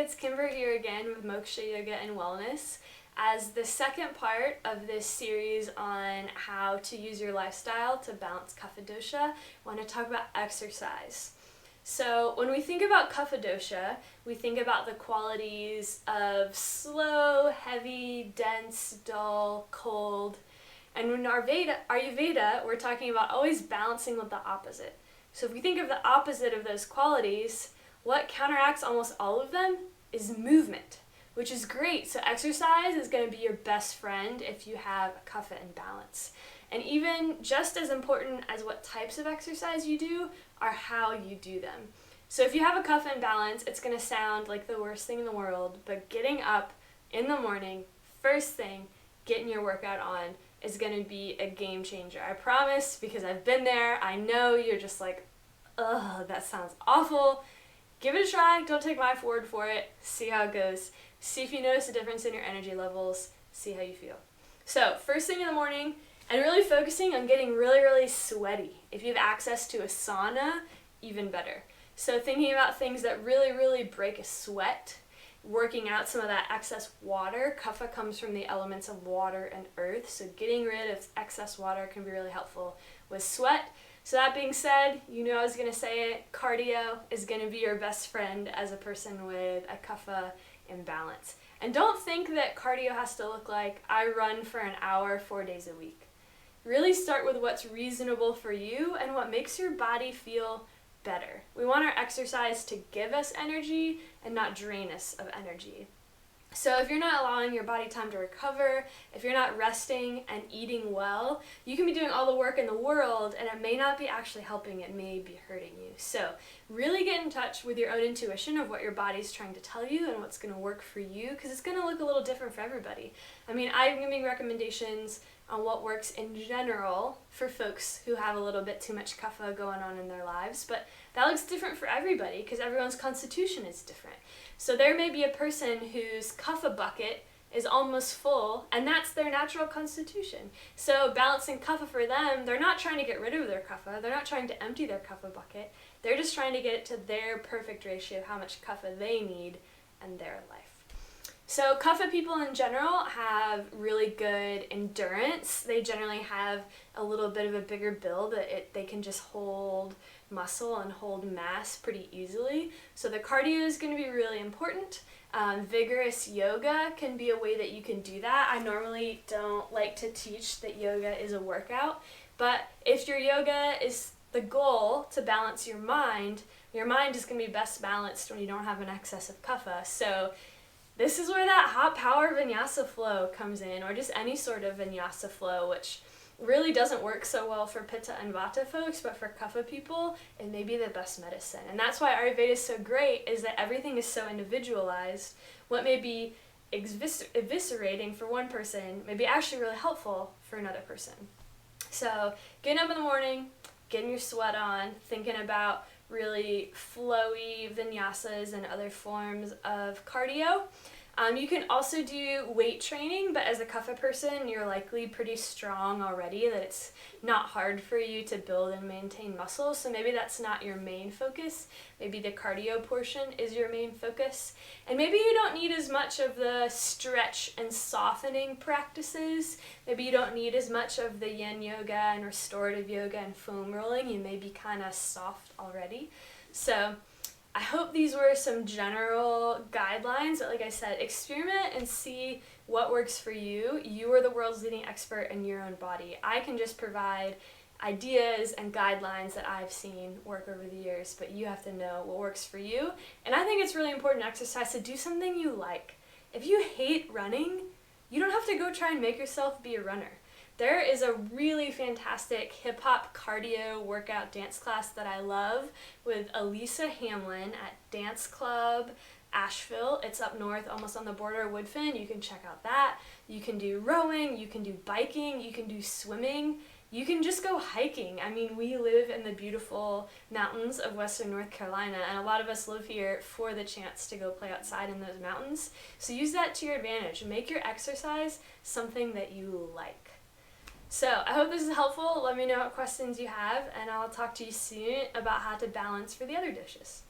it's Kimber here again with Moksha Yoga and Wellness as the second part of this series on how to use your lifestyle to balance Kapha Dosha. I want to talk about exercise. So when we think about Kapha Dosha, we think about the qualities of slow, heavy, dense, dull, cold. And in Ayurveda, we're talking about always balancing with the opposite. So if we think of the opposite of those qualities, what counteracts almost all of them is movement, which is great. So exercise is going to be your best friend if you have a kapha imbalance. And even just as important as what types of exercise you do are how you do them. So if you have a kapha imbalance, it's going to sound like the worst thing in the world, but getting up in the morning, first thing, getting your workout on is going to be a game changer. I promise, because I've been there. I know you're just like, ugh, that sounds awful. Give it a try. Don't take my word for it. See how it goes. See if you notice a difference in your energy levels. See how you feel. So first thing in the morning, and really focusing on getting really, really sweaty. If you have access to a sauna, even better. So thinking about things that really, really break a sweat, working out some of that excess water. Kapha comes from the elements of water and earth, so getting rid of excess water can be really helpful with sweat. So that being said, you know I was going to say it, cardio is going to be your best friend as a person with a kapha imbalance. And don't think that cardio has to look like I run for an hour 4 days a week. Really start with what's reasonable for you and what makes your body feel better. We want our exercise to give us energy and not drain us of energy. So if you're not allowing your body time to recover, if you're not resting and eating well, you can be doing all the work in the world and it may not be actually helping, it may be hurting you. So really get in touch with your own intuition of what your body's trying to tell you and what's going to work for you, because it's going to look a little different for everybody. I mean, I'm giving recommendations on what works in general for folks who have a little bit too much kapha going on in their lives, but that looks different for everybody because everyone's constitution is different. So there may be a person whose kapha bucket is almost full, and that's their natural constitution. So balancing kapha for them, they're not trying to get rid of their kapha, they're not trying to empty their kapha bucket, they're just trying to get it to their perfect ratio of how much kapha they need in their life. So kapha people in general have really good endurance. They generally have a little bit of a bigger build that they can just hold muscle and hold mass pretty easily. So the cardio is going to be really important. Vigorous yoga can be a way that you can do that. I normally don't like to teach that yoga is a workout, but if your yoga is the goal to balance your mind is going to be best balanced when you don't have an excess of kapha. So this is where that hot power vinyasa flow comes in, or just any sort of vinyasa flow, which really doesn't work so well for pitta and vata folks, but for kapha people, it may be the best medicine. And that's why Ayurveda is so great, is that everything is so individualized. What may be eviscerating for one person may be actually really helpful for another person. So getting up in the morning, getting your sweat on, thinking about really flowy vinyasas and other forms of cardio. You can also do weight training, but as a kapha person, you're likely pretty strong already, that it's not hard for you to build and maintain muscle, so maybe that's not your main focus. Maybe the cardio portion is your main focus. And maybe you don't need as much of the stretch and softening practices. Maybe you don't need as much of the yin yoga and restorative yoga and foam rolling. You may be kind of soft already. So I hope these were some general guidelines, but like I said, experiment and see what works for you. You are the world's leading expert in your own body. I can just provide ideas and guidelines that I've seen work over the years, but you have to know what works for you. And I think it's really important in exercise to do something you like. If you hate running, you don't have to go try and make yourself be a runner. There is a really fantastic hip-hop cardio workout dance class that I love with Elisa Hamlin at Dance Club Asheville. It's up north, almost on the border of Woodfin. You can check out that. You can do rowing, you can do biking, you can do swimming. You can just go hiking. I mean, we live in the beautiful mountains of western North Carolina, and a lot of us live here for the chance to go play outside in those mountains. So use that to your advantage. Make your exercise something that you like. So I hope this is helpful. Let me know what questions you have, and I'll talk to you soon about how to balance for the other dishes.